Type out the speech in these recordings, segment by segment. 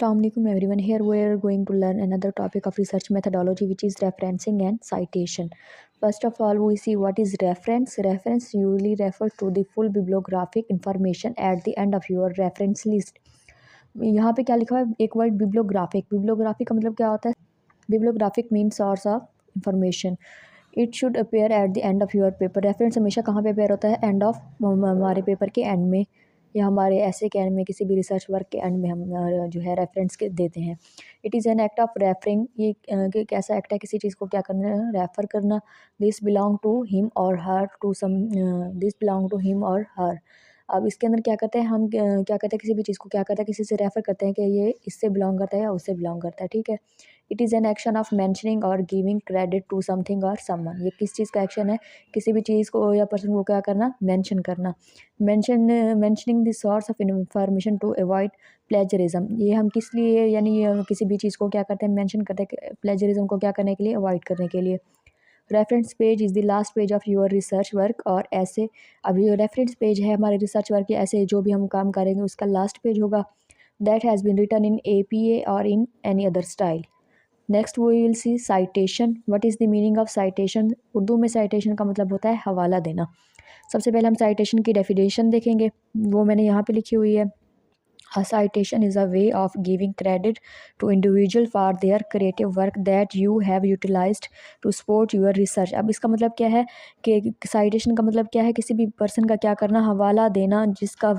Assalamualaikum everyone. Here we are going to learn another topic of research methodology, which is referencing and citation. First of all, we see what is reference. Reference usually refers to the full bibliographic information at the end of your reference list. यहाँ पे क्या लिखा है, एक word bibliographic. Bibliographic का मतलब क्या होता है? Bibliographic mean source of information. It should appear eight the end of your paper. Reference हमेशा कहाँ पे अपेयर होता है? एंड ऑफ, हमारे पेपर के एंड में, या हमारे ऐसे के एंड में, किसी भी रिसर्च वर्क के एंड में हम जो है रेफरेंस के देते हैं. It is an act of referring. ये एक ऐसा एक्ट है किसी चीज़ को क्या करना, रेफ़र करना. दिस बिलोंग टू हिम और her, to sum, this belong to him और हर. अब इसके अंदर क्या करते हैं हम, क्या करते हैं, किसी भी चीज़ को क्या करते हैं, किसी से रेफ़र करते हैं कि ये इससे बिलोंग करता है या उससे बिलोंग करता है. ठीक है. It is an action of mentioning और गिविंग क्रेडिट टू समथिंग और समवन. ये किस चीज़ का एक्शन है? किसी भी चीज़ को या पर्सन को क्या करना, मेंशन करना. Mentioning the source of information to avoid plagiarism. ये हम किस लिए, यानी किसी भी चीज़ को क्या करते हैं, मेंशन करते हैं प्लेजरिज्म को क्या करने के लिए, अवॉइड करने के लिए. Reference page is the last page of your research work और ऐसे. अब ये रेफरेंस पेज है हमारे रिसर्च वर्क के, ऐसे जो भी हम काम करेंगे उसका लास्ट पेज होगा. That has been written in APA और in any other style. Next we will see citation. What is the meaning of citation? Urdu में साइटेशन का मतलब होता है हवाला देना. सबसे पहले हम साइटेशन की डेफिनेशन देखेंगे, वो मैंने यहाँ पे लिखी हुई है. A citation is a way of giving credit to individual for their creative work that you have utilized to support your research. अब इसका मतलब क्या है कि citation का मतलब क्या है, किसी भी पर्सन का क्या करना, हवाला देना, जिसका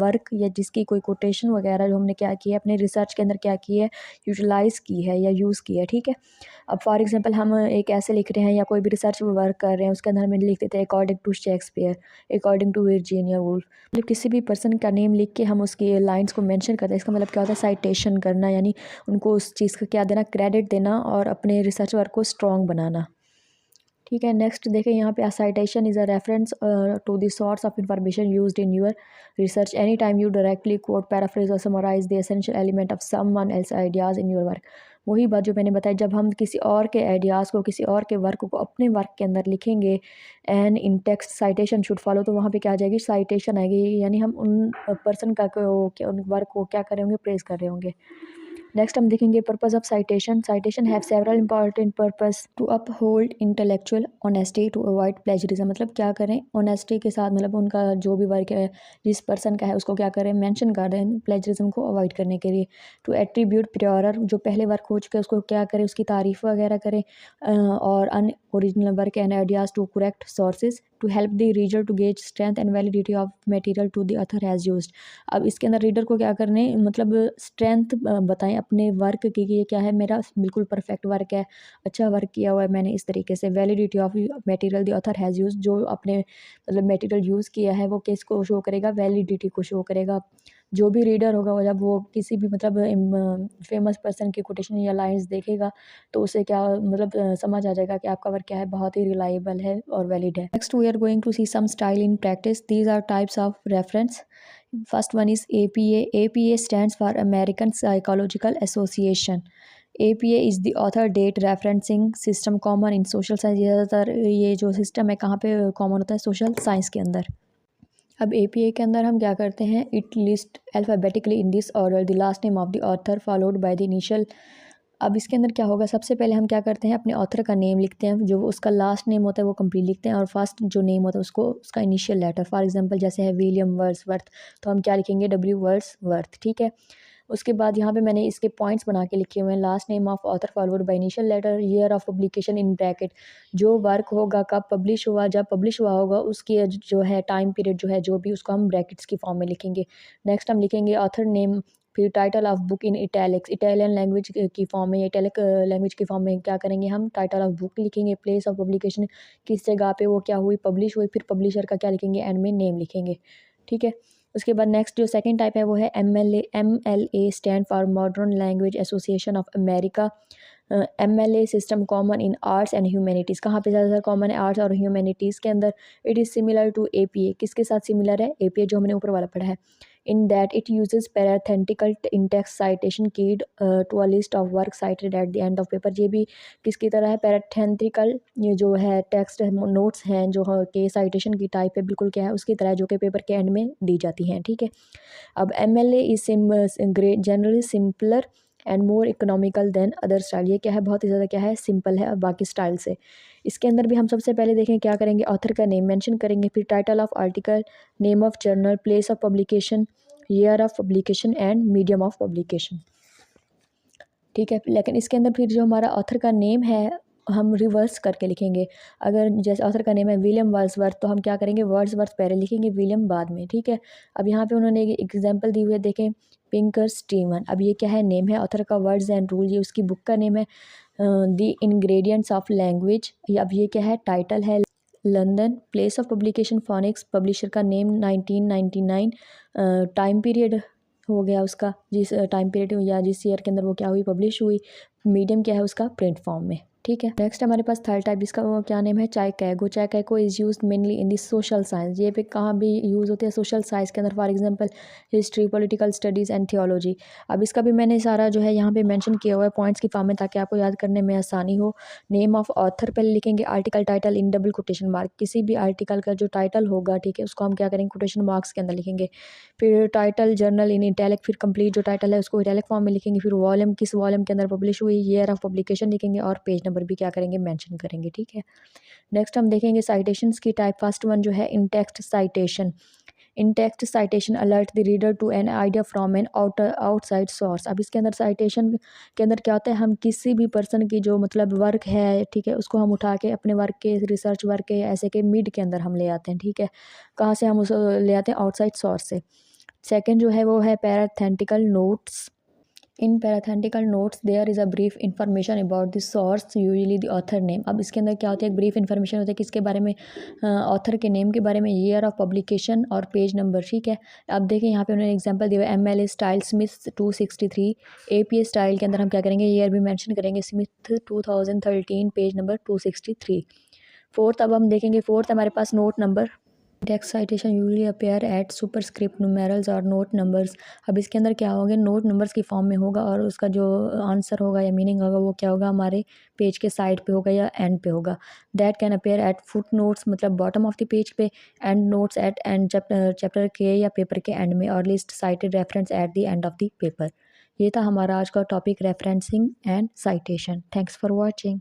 वर्क या जिसकी कोई कोटेशन वगैरह जो हमने क्या की है, अपने रिसर्च के अंदर क्या की है, यूटिलाइज़ की है या यूज़ की है. ठीक है. अब फॉर एग्जांपल हम एक ऐसे लिख रहे हैं या कोई भी रिसर्च वर्क कर रहे हैं, उसके अंदर हम लिख देते हैं according to Shakespeare, according to Virginia Woolf. मतलब किसी भी पर्सन का नेम लिख के हम उसकी लाइंस को मेंशन करते हैं. इसका मतलब क्या होता है? साइटेशन करना, यानी उनको उस चीज़ का क्या देना, क्रेडिट देना और अपने रिसर्च वर्क को स्ट्रॉन्ग बनाना. ठीक है. नेक्स्ट देखें यहाँ पे, citation is a reference to the source of information used in your research. Any time you directly quote, paraphrase or summarise the essential element of someone else ideas in your work. वही बात जो मैंने बताई, जब हम किसी और के आइडियाज़ को, किसी और के वर्क को अपने वर्क के अंदर लिखेंगे, and in text citation should follow, तो वहाँ पे क्या आ जाएगी, साइटेशन आएगी. यानी हम उन पर्सन का उन वर्क को क्या कर रहे होंगे, प्रेज कर रहे होंगे. नेक्स्ट हम देखेंगे purpose of citation. Citation have several important purpose. To uphold intellectual honesty, to avoid plagiarism. मतलब क्या करें, ऑनेस्टी के साथ, मतलब उनका जो भी वर्क है, जिस पर्सन का है, उसको क्या करें, मेंशन कर रहे हैं, प्लेजरिज्म को अवॉइड करने के लिए. टू एट्रीब्यूट प्रियोरर, जो पहले वर्क हो चुके हैं उसको क्या करें, उसकी तारीफ वगैरह करें. और an original work and ideas to correct sources. To help the reader to gauge strength and validity of material to the author has used. अब इसके अंदर रीडर को क्या करने, मतलब स्ट्रेंथ बताएं अपने वर्क की, कि ये क्या है, मेरा बिल्कुल परफेक्ट वर्क है, अच्छा वर्क किया हुआ है मैंने इस तरीके से. Validity of material the author has used, जो अपने मतलब मटेरियल यूज़ किया है वो किसको शो करेगा, वैलिडिटी को शो करेगा. जो भी रीडर होगा वो, जब वो किसी भी मतलब फेमस पर्सन की कोटेशन या लाइंस देखेगा, तो उसे क्या मतलब समझ आ जाएगा कि आपका वर्क क्या है, बहुत ही रिलायबल है और वैलिड है. Next we are going to see some style in practice. These are types of reference. First one is APA. APA stands for American Psychological Association. APA is the author date referencing system common in social science. ज़्यादातर ये जो system है कहाँ पे common होता है, social science के अंदर. अब APA के अंदर हम क्या करते हैं, it list alphabetically in this order the last name of the author followed by the initial. अब इसके अंदर क्या होगा, सबसे पहले हम क्या करते हैं, अपने ऑथर का नेम लिखते हैं, जो उसका लास्ट नेम होता है वो कंप्लीट लिखते हैं, और फर्स्ट जो नेम होता है उसको उसका इनिशियल लेटर. फॉर एग्जांपल जैसे है विलियम वर्ड्सवर्थ, तो हम क्या लिखेंगे, W वर्ड्सवर्थ. ठीक है. उसके बाद यहाँ पे मैंने इसके पॉइंट्स बना के लिखे हुए हैं. Last name of author forward by initial letter, year of publication in bracket, जो वर्क होगा कब पब्लिश हुआ, जब पब्लिश हुआ होगा उसकी जो है टाइम पीरियड जो है, जो भी उसको हम ब्रैकेट्स की फॉर्म में लिखेंगे. नेक्स्ट हम लिखेंगे ऑथर नेम, फिर title of book in italics, Italian language की फॉर्म में, इटैलिक लैंग्वेज की फॉर्म में क्या करेंगे, हम टाइटल ऑफ बुक लिखेंगे. प्लेस ऑफ पब्लिकेशन, किस जगह पे वो क्या हुई, पब्लिश हुई, फिर पब्लिशर का क्या लिखेंगे, एंड में नेम लिखेंगे. ठीक है. उसके बाद नेक्स्ट जो सेकंड टाइप है वो है MLA stand for modern language association of America. MLA system common in arts and humanities. कहाँ पे ज़्यादातर कॉमन है, आर्ट्स और ह्यूमैनिटीज़ के अंदर. It is similar to APA. किसके साथ सिमिलर है, APA जो हमने ऊपर वाला पढ़ा है. in that it uses parenthetical in-text citation keyed to a list of work cited at the end of paper। ये भी किसकी तरह है, पैरेंथेटिकल, ये जो है टेक्स्ट नोट्स हैं जो के साइटेशन की टाइप है, बिल्कुल क्या है उसकी तरह जो कि पेपर के एंड में दी जाती हैं, ठीक है। अब MLA is generally simpler and more economical then other style. ये क्या है, बहुत ही ज़्यादा क्या है, सिंपल है बाकी स्टाइल से। इसके अंदर भी हम सबसे पहले देखें क्या करेंगे, ऑथर का नेम मेंशन करेंगे, फिर title of article, name of journal, place of publication, year of publication and medium of publication, ठीक है। लेकिन इसके अंदर फिर जो हमारा ऑथर का नेम है हम रिवर्स करके लिखेंगे। अगर जैसे ऑथर का नेम है विलियम वर्ड्सवर्थ, तो हम क्या करेंगे, वर्ड्सवर्थ पहले लिखेंगे, विलियम बाद में, ठीक है। अब यहाँ पे उन्होंने एक एग्जांपल दी हुई है, देखें, पिंकर स्टीवन। अब ये क्या है, नेम है ऑथर का, वर्ड्स एंड रूल, ये उसकी बुक का नेम है। द इंग्रेडिएंट्स ऑफ लैंग्वेज, अब ये क्या है, टाइटल है London. Place of publication phoenix, publisher का नेम 1999। टाइम पीरियड हो गया उसका, जिस टाइम पीरियड या जिस ईयर के अंदर वो क्या हुई, पब्लिश हुई। मीडियम क्या है उसका, प्रिंट फॉर्म में, ठीक है। नेक्स्ट हमारे पास थर्ड टाइप, जिसका वो क्या नेम है, चाय कैगो। चाय कैगो is use mainly in the social science. ये पे कहाँ भी यूज़ होते हैं, सोशल साइंस के अंदर, for example history, political studies and theology. अब इसका भी मैंने सारा जो है यहाँ पे मेंशन किया हुआ है पॉइंट्स की फॉर्म में, ताकि आपको याद करने में आसानी हो। नेम ऑफ ऑथर पहले लिखेंगे, article title in double quotation mark, किसी भी आर्टिकल का जो टाइटल होगा, ठीक है, उसको हम क्या करेंगे, कोटेशन मार्क्स के अंदर लिखेंगे। फिर टाइटल जर्नल इन इटैलिक, फिर कंप्लीट जो टाइटल है उसको इटैलिक फॉर्म में लिखेंगे। फिर वॉल्यूम, किस वॉल्यूम के अंदर पब्लिश हुई, ईयर ऑफ पब्लिकेशन लिखेंगे, और पेज नंबर भी क्या करेंगे, मेंशन करेंगे, ठीक है। नेक्स्ट हम देखेंगे साइटेशंस की टाइप। फर्स्ट वन जो है in text citation. In text citation alert the reader to an idea from an outside source. अब इसके अंदर साइटेशन के अंदर क्या होता है, हम किसी भी पर्सन की जो मतलब वर्क है, ठीक है, उसको हम उठा के अपने वर्क के, रिसर्च वर्क के, ऐसे के मिड के अंदर हम ले आते हैं, ठीक है। कहाँ से हम उसे ले आते हैं, आउटसाइड सोर्स से। सेकेंड जो है वो है parenthetical notes. In parenthetical notes there is a brief information about the source, usually the author name. अब इसके अंदर क्या होता है, एक ब्रीफ इंफॉर्मेशन होता है किसके बारे में, ऑथर के नेम के बारे में, ईयर ऑफ पब्लिकेशन और पेज नंबर, ठीक है। अब देखिए यहाँ पे उन्होंने एग्जांपल दिया है, MLA style Smith 263। APA style के अंदर हम क्या करेंगे, ईयर भी मेंशन करेंगे, स्मिथ 2013, पेज नंबर 263। फोर्थ अब हम देखेंगे, फोर्थ हमारे पास note number. Text citation usually appear at superscript numerals or note numbers. अब इसके अंदर क्या होगा, नोट नंबर्स की फॉर्म में होगा, और उसका जो आंसर होगा या मीनिंग होगा वो क्या होगा, हमारे पेज के साइड पे होगा या एंड पे होगा। That can appear at footnotes, मतलब बॉटम ऑफ द पेज पे, endnotes at end chapter के या पेपर के एंड में, और list cited reference at the end of the paper. ये था हमारा आज का topic, referencing and citation. Thanks for watching.